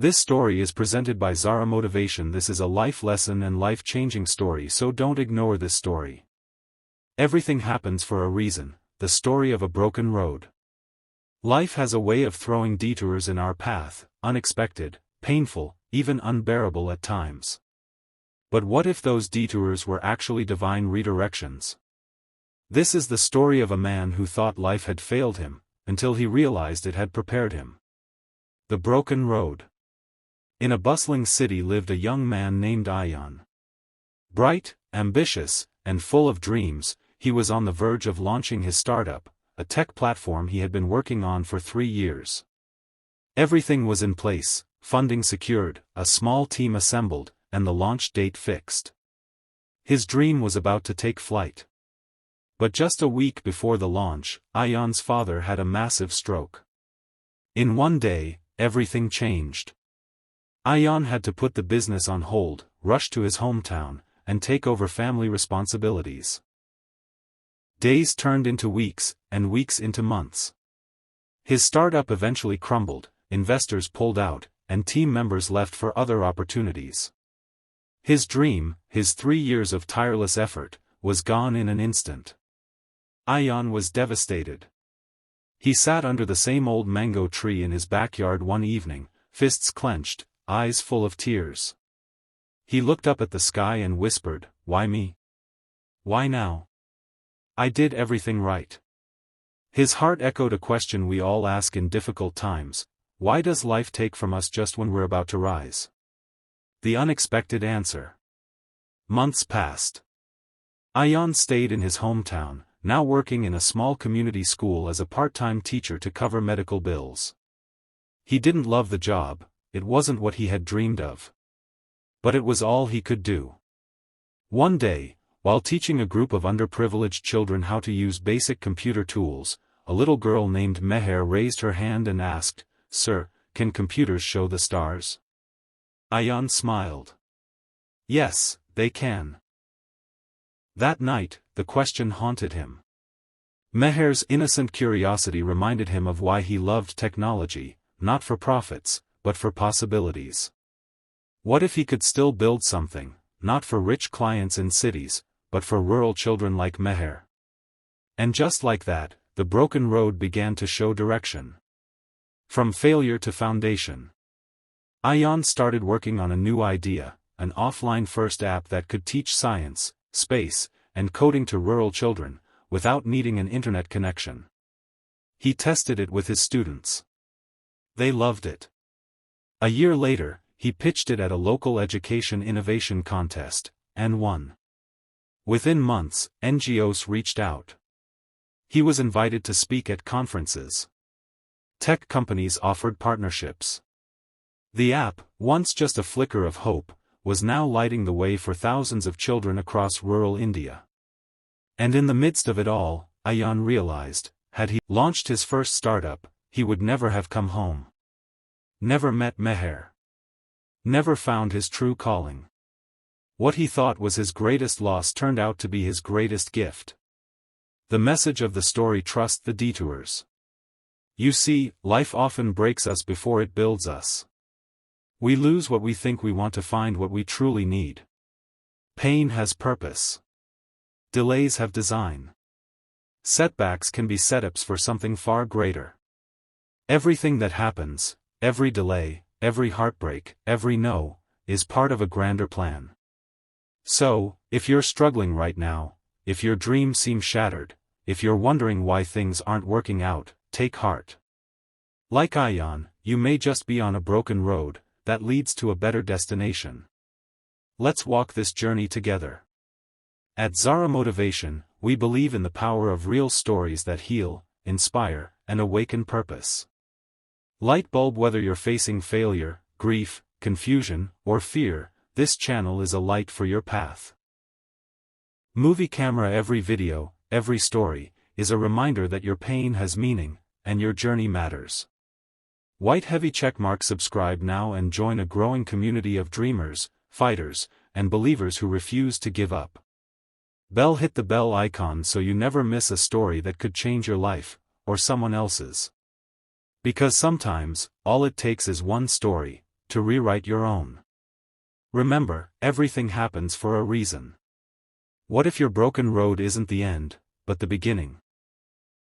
This story is presented by Zahra Motivation. This is a life lesson and life-changing story, so don't ignore this story. Everything happens for a reason, the story of a broken road. Life has a way of throwing detours in our path, unexpected, painful, even unbearable at times. But what if those detours were actually divine redirections? This is the story of a man who thought life had failed him, until he realized it had prepared him. The broken road. In a bustling city lived a young man named Ayaan. Bright, ambitious, and full of dreams, he was on the verge of launching his startup, a tech platform he had been working on for 3 years. Everything was in place, funding secured, a small team assembled, and the launch date fixed. His dream was about to take flight. But just a week before the launch, Ayaan's father had a massive stroke. In one day, everything changed. Ayaan had to put the business on hold, rush to his hometown, and take over family responsibilities. Days turned into weeks, and weeks into months. His startup eventually crumbled, investors pulled out, and team members left for other opportunities. His dream, his 3 years of tireless effort, was gone in an instant. Ayaan was devastated. He sat under the same old mango tree in his backyard one evening, fists clenched, eyes full of tears. He looked up at the sky and whispered, "Why me? Why now? I did everything right." His heart echoed a question we all ask in difficult times: why does life take from us just when we're about to rise? The unexpected answer. Months passed. Ayaan stayed in his hometown, now working in a small community school as a part-time teacher to cover medical bills. He didn't love the job, it wasn't what he had dreamed of. But it was all he could do. One day, while teaching a group of underprivileged children how to use basic computer tools, a little girl named Meher raised her hand and asked, "Sir, can computers show the stars?" Ayaan smiled. "Yes, they can." That night, the question haunted him. Meher's innocent curiosity reminded him of why he loved technology, not for profits, but for possibilities. What if he could still build something, not for rich clients in cities, but for rural children like Meher? And just like that, the broken road began to show direction. From failure to foundation. Ayaan started working on a new idea, an offline-first app that could teach science, space, and coding to rural children, without needing an internet connection. He tested it with his students. They loved it. A year later, he pitched it at a local education innovation contest, and won. Within months, NGOs reached out. He was invited to speak at conferences. Tech companies offered partnerships. The app, once just a flicker of hope, was now lighting the way for thousands of children across rural India. And in the midst of it all, Ayaan realized, had he launched his first startup, he would never have come home. Never met Meher. Never found his true calling. What he thought was his greatest loss turned out to be his greatest gift. The message of the story: trust the detours. You see, life often breaks us before it builds us. We lose what we think we want to find what we truly need. Pain has purpose. Delays have design. Setbacks can be setups for something far greater. Everything that happens, every delay, every heartbreak, every no, is part of a grander plan. So, if you're struggling right now, if your dreams seem shattered, if you're wondering why things aren't working out, take heart. Like Ayaan, you may just be on a broken road that leads to a better destination. Let's walk this journey together. At Zahra Motivation, we believe in the power of real stories that heal, inspire, and awaken purpose. Light bulb: whether you're facing failure, grief, confusion, or fear, this channel is a light for your path. Movie camera: every video, every story, is a reminder that your pain has meaning, and your journey matters. White heavy checkmark: subscribe now and join a growing community of dreamers, fighters, and believers who refuse to give up. Bell: hit the bell icon so you never miss a story that could change your life, or someone else's. Because sometimes, all it takes is one story to rewrite your own. Remember, everything happens for a reason. What if your broken road isn't the end, but the beginning?